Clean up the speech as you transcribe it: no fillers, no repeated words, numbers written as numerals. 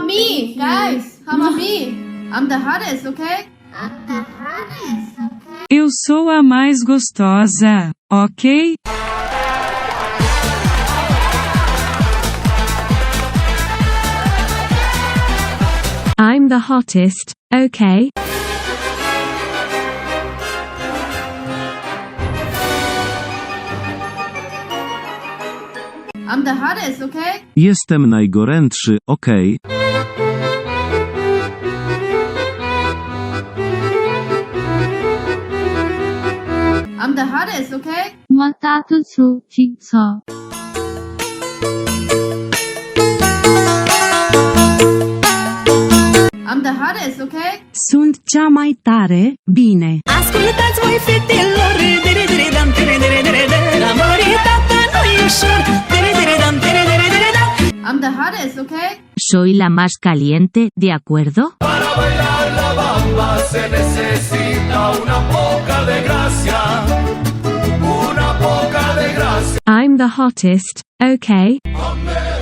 me, guys. Come on me. I'm the hottest, okay? Eu sou a mais gostosa, ok? I'm the hottest, okay? I'm the hottest, okay? Jestem najgorętszy, okej? I'm the hottest, okay? Matatul jigsaw. I'm the hottest, okay? Sunt cea mai tare, bine. Ascultați voi fetelor, dere-dere-dam, dere-dere-dere-dere, la măritată nu-i ușor, dere-dere-dam, dere-dere-dere-dam. I'm the hottest, okay? Soy la más caliente, ¿de acuerdo? Para bailar la bamba se necesita una poca de gracia. Una poca de gracia. I'm the hottest, okay? Amén.